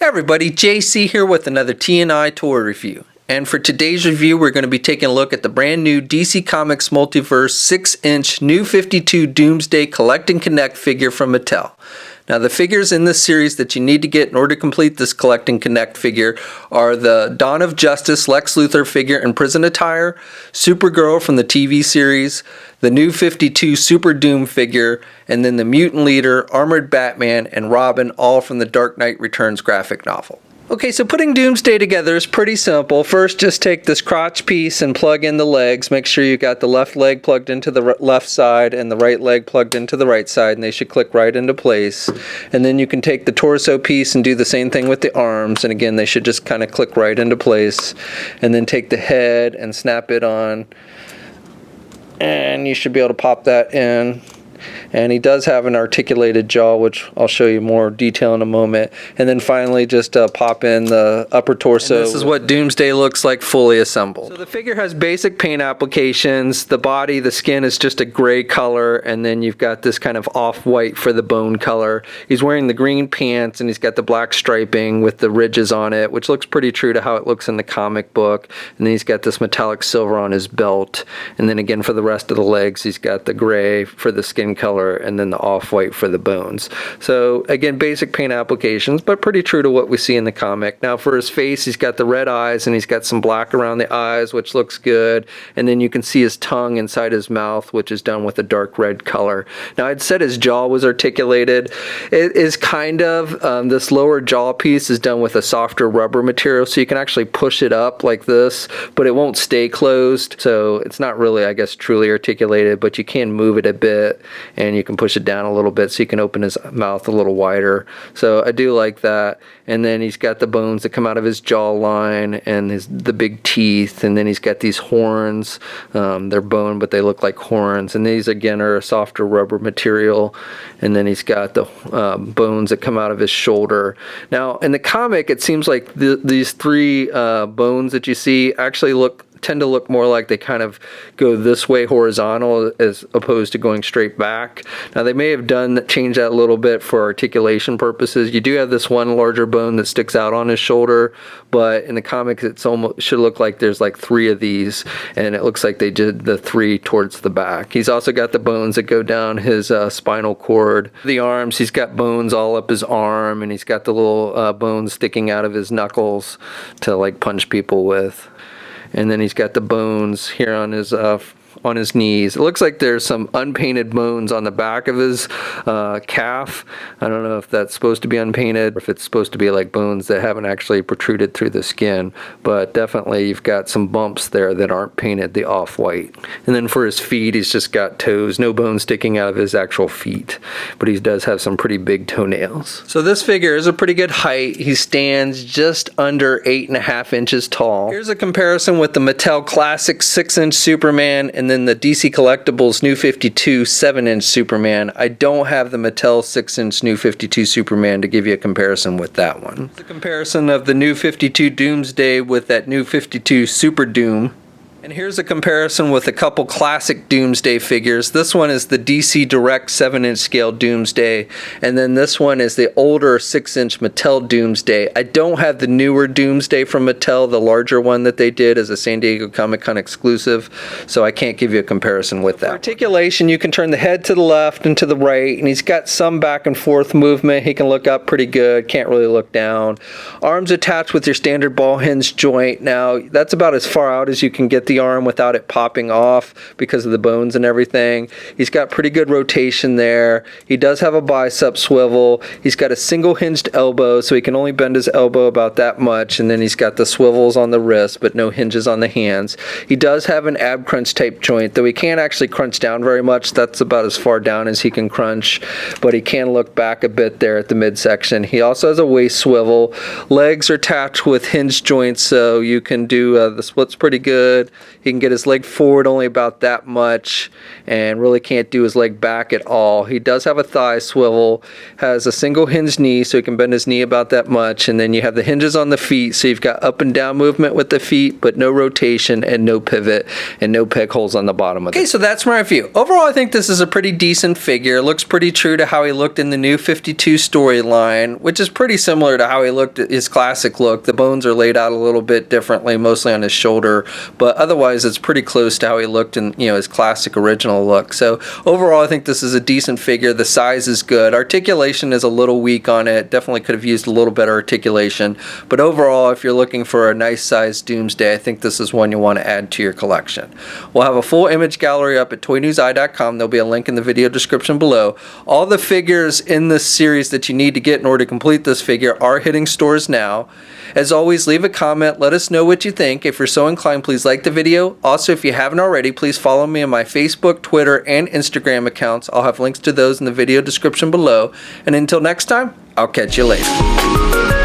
everybody, JC here with another T&I toy review. And for today's review, we're going to be taking a look at the brand new DC Comics Multiverse 6-inch New 52 Doomsday Collect and Connect figure from Mattel. Now, the figures in this series that you need to get in order to complete this Collect and Connect figure are the Dawn of Justice Lex Luthor figure in prison attire, Supergirl from the TV series, the New 52 Super Doom figure, and then the Mutant Leader, Armored Batman, and Robin, all from the Dark Knight Returns graphic novel. Okay, so putting Doomsday together is pretty simple. First, just take this crotch piece and plug in the legs. Make sure you got the left leg plugged into the left side and the right leg plugged into the right side, and they should click right into place. And then you can take the torso piece and do the same thing with the arms, and again, they should just kind of click right into place. And then take the head and snap it on, and you should be able to pop that in. And he does have an articulated jaw, which I'll show you more detail in a moment. And then finally, just pop in the upper torso. And this is what Doomsday looks like fully assembled. So the figure has basic paint applications. The body, the skin is just a gray color, and then you've got this kind of off-white for the bone color. He's wearing the green pants, and he's got the black striping with the ridges on it, which looks pretty true to how it looks in the comic book. And then he's got this metallic silver on his belt. And then again, for the rest of the legs, he's got the gray for the skin color, and then the off-white for the bones. So again, basic paint applications, but pretty true to what we see in the comic. Now for his face, he's got the red eyes, and he's got some black around the eyes, which looks good. And then you can see his tongue inside his mouth, which is done with a dark red color. Now I'd said his jaw was articulated. It is kind of, this lower jaw piece is done with a softer rubber material, so you can actually push it up like this, but it won't stay closed. So it's not really, I guess, truly articulated, but you can move it a bit, and you can push it down a little bit so you can open his mouth a little wider. So I do like that. And then he's got the bones that come out of his jawline and the big teeth, and then he's got these horns. They're bone, but they look like horns. And these again are a softer rubber material. And then he's got the bones that come out of his shoulder. Now in the comic, it seems like these three bones that you see actually tend to look more like they kind of go this way horizontal as opposed to going straight back. Now they may have changed that a little bit for articulation purposes. You do have this one larger bone that sticks out on his shoulder, but in the comics it should look like there's like three of these, and it looks like they did the three towards the back. He's also got the bones that go down his spinal cord. The arms, he's got bones all up his arm, and he's got the little bones sticking out of his knuckles to like punch people with. And then he's got the bones here on his knees. It looks like there's some unpainted bones on the back of his calf. I don't know if that's supposed to be unpainted or if it's supposed to be like bones that haven't actually protruded through the skin. But definitely you've got some bumps there that aren't painted the off-white. And then for his feet, he's just got toes, no bones sticking out of his actual feet. But he does have some pretty big toenails. So this figure is a pretty good height. He stands just under 8.5 inches tall. Here's a comparison with the Mattel Classic 6-inch Superman and then the DC Collectibles New 52 7-inch Superman. I don't have the Mattel 6-inch New 52 Superman to give you a comparison with that one. The comparison of the New 52 Doomsday with that New 52 Super Doom. And here's a comparison with a couple classic Doomsday figures. This one is the DC Direct 7-inch scale Doomsday, and then this one is the older 6-inch Mattel Doomsday. I don't have the newer Doomsday from Mattel, the larger one that they did as a San Diego Comic-Con exclusive, so I can't give you a comparison with that. For articulation, you can turn the head to the left and to the right, and he's got some back and forth movement. He can look up pretty good, can't really look down. Arms attached with your standard ball hinge joint. Now, that's about as far out as you can get the arm without it popping off because of the bones and everything. He's got pretty good rotation there. He does have a bicep swivel. He's got a single hinged elbow, so he can only bend his elbow about that much, and then he's got the swivels on the wrist but no hinges on the hands. He does have an ab crunch type joint, though he can't actually crunch down very much. That's about as far down as he can crunch, but he can look back a bit there at the midsection. He also has a waist swivel. Legs are attached with hinge joints, so you can do the splits pretty good. He can get his leg forward only about that much and really can't do his leg back at all. He does have a thigh swivel, has a single hinged knee, so he can bend his knee about that much. And then you have the hinges on the feet, so you've got up and down movement with the feet, but no rotation and no pivot and no peg holes on the bottom of it. Okay, so that's my review. Overall, I think this is a pretty decent figure. It looks pretty true to how he looked in the New 52 storyline, which is pretty similar to how he looked at his classic look. The bones are laid out a little bit differently, mostly on his shoulder, but otherwise it's pretty close to how he looked in, you know, his classic original look. So overall, I think this is a decent figure. The size is good. Articulation is a little weak on it. Definitely could have used a little better articulation, but overall, if you're looking for a nice size Doomsday, I think this is one you want to add to your collection. We'll have a full image gallery up at toynewseye.com. There'll be a link in the video description below. All the figures in this series that you need to get in order to complete this figure are hitting stores now. As always, leave a comment. Let us know what you think. If you're so inclined, please like the video. Also, if you haven't already, please follow me on my Facebook, Twitter, and Instagram accounts. I'll have links to those in the video description below. And until next time, I'll catch you later.